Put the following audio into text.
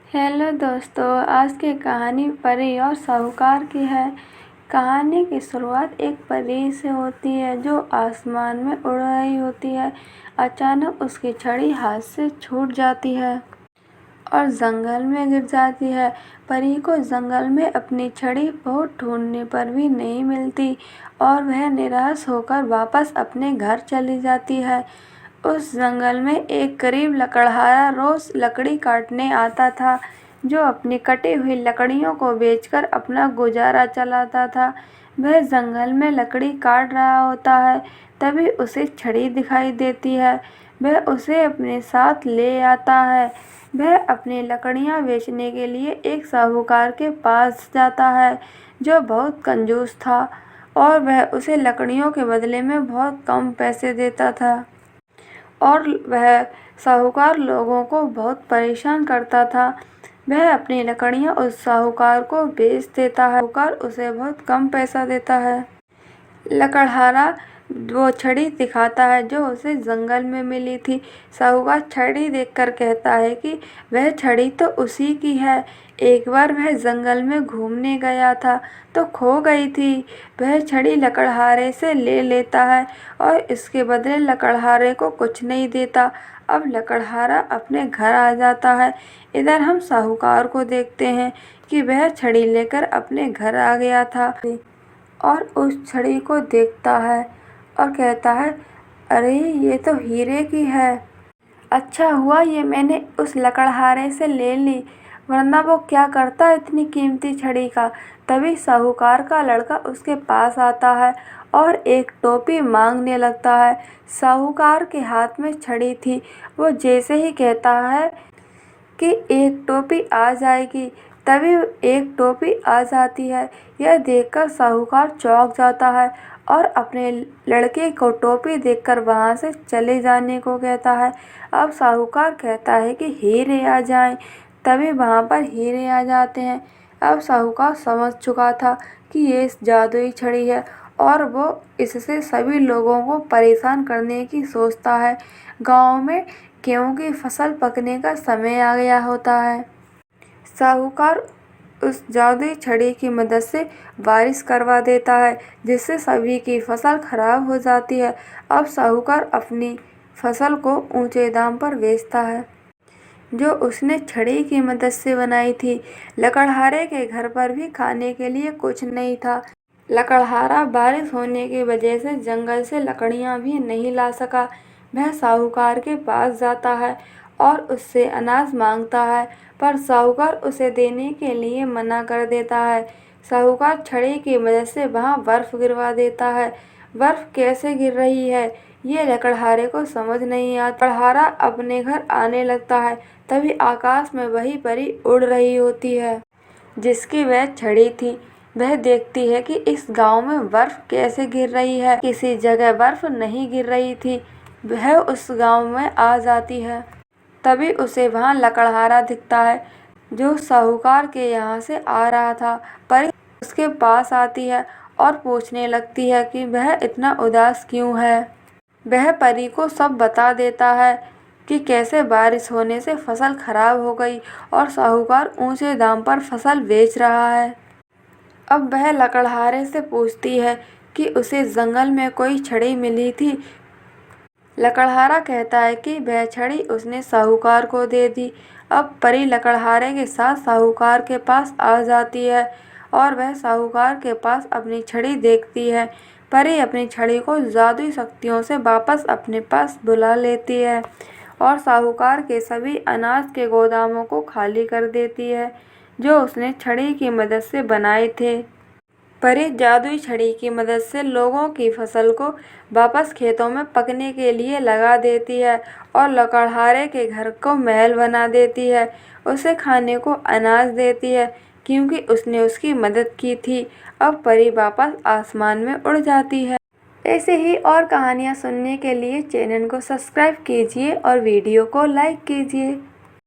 Hello दोस्तों, आज की कहानी परी और साहूकार की है। कहानी की शुरुआत एक परी से होती है जो आसमान में उड़ रही होती है। अचानक उसकी छड़ी हाथ से छूट जाती है और जंगल में गिर जाती है। परी को जंगल में अपनी छड़ी बहुत ढूंढने पर भी नहीं मिलती और वह निराश होकर वापस अपने घर चली जाती है। उस जंगल में एक गरीब लकड़हारा रोज लकड़ी काटने आता था, जो अपनी कटी हुई लकड़ियों को बेचकर अपना गुजारा चलाता था। वह जंगल में लकड़ी काट रहा होता है, तभी उसे छड़ी दिखाई देती है। वह उसे अपने साथ ले आता है। वह अपनी लकड़ियां बेचने के लिए एक साहूकार के पास जाता है, जो बहुत कंजूस था और वह उसे लकड़ियों के बदले में बहुत कम पैसे देता था। और वह साहूकार लोगों को बहुत परेशान करता था। वह अपनी लकड़ियां उस साहूकार को बेच देता है। साहूकार उसे बहुत कम पैसा देता है। लकड़हारा वो छड़ी दिखाता है जो उसे जंगल में मिली थी। साहूकार छड़ी देखकर कहता है कि वह छड़ी तो उसी की है। एक बार वह जंगल में घूमने गया था तो खो गई थी। वह छड़ी लकड़हारे से ले लेता है और इसके बदले लकड़हारे को कुछ नहीं देता। अब लकड़हारा अपने घर आ जाता है। इधर हम साहूकार को देखते हैं कि वह छड़ी लेकर अपने घर आ गया था और उस छड़ी को देखता है और कहता है, अरे ये तो हीरे की है। अच्छा हुआ ये मैंने उस लकड़हारे से ले ली, वरना वो क्या करता इतनी कीमती छड़ी का। तभी साहूकार का लड़का उसके पास आता है और एक टोपी मांगने लगता है। साहूकार के हाथ में छड़ी थी। वो जैसे ही कहता है कि एक टोपी आ जाएगी, तभी एक टोपी आ जाती है। यह देखकर साहूकार चौंक जाता है और अपने लड़के को टोपी देकर वहाँ से चले जाने को कहता है। अब साहूकार कहता है कि हीरे आ जाएं, तभी वहाँ पर हीरे आ जाते हैं। अब साहूकार समझ चुका था कि ये जादुई छड़ी है और वो इससे सभी लोगों को परेशान करने की सोचता है। गांव में गेहूं की फसल पकने का समय आ गया होता है। साहूकार उस जादुई छड़ी की मदद से बारिश करवा देता है, जिससे सभी की फसल खराब हो जाती है। अब साहूकार अपनी फसल को ऊंचे दाम पर बेचता है, जो उसने छड़ी की मदद से बनाई थी। लकड़हारे के घर पर भी खाने के लिए कुछ नहीं था। लकड़हारा बारिश होने की वजह से जंगल से लकड़ियां भी नहीं ला सका। वह साहूकार के पास जाता है और उससे अनाज मांगता है, पर साहूकार उसे देने के लिए मना कर देता है। साहूकार छड़ी की मदद से वहां बर्फ गिरवा देता है। बर्फ कैसे गिर रही है ये लकड़हारे को समझ नहीं आता। लकड़हारा अपने घर आने लगता है, तभी आकाश में वही परी उड़ रही होती है जिसकी वह छड़ी थी। वह देखती है कि इस गांव में बर्फ कैसे गिर रही है। किसी जगह बर्फ नहीं गिर रही थी। वह उस गांव में आ जाती है। तभी उसे वहां लकड़हारा दिखता है, जो साहूकार के यहाँ से आ रहा था। परी उसके पास आती है और पूछने लगती है कि वह इतना उदास क्यों है। वह परी को सब बता देता है कि कैसे बारिश होने से फसल खराब हो गई और साहूकार ऊंचे दाम पर फसल बेच रहा है। अब वह लकड़हारे से पूछती है कि उसे जंगल में कोई छड़ी मिली थी। लकड़हारा कहता है कि वह छड़ी उसने साहूकार को दे दी। अब परी लकड़हारे के साथ साहूकार के पास आ जाती है और वह साहूकार के पास अपनी छड़ी देखती है। परी अपनी छड़ी को जादुई शक्तियों से वापस अपने पास बुला लेती है और साहूकार के सभी अनाज के गोदामों को खाली कर देती है, जो उसने छड़ी की मदद से बनाए थे। परी जादुई छड़ी की मदद से लोगों की फसल को वापस खेतों में पकने के लिए लगा देती है और लकड़हारे के घर को महल बना देती है। उसे खाने को अनाज देती है, क्योंकि उसने उसकी मदद की थी। अब परी वापस आसमान में उड़ जाती है। ऐसे ही और कहानियाँ सुनने के लिए चैनल को सब्सक्राइब कीजिए और वीडियो को लाइक कीजिए।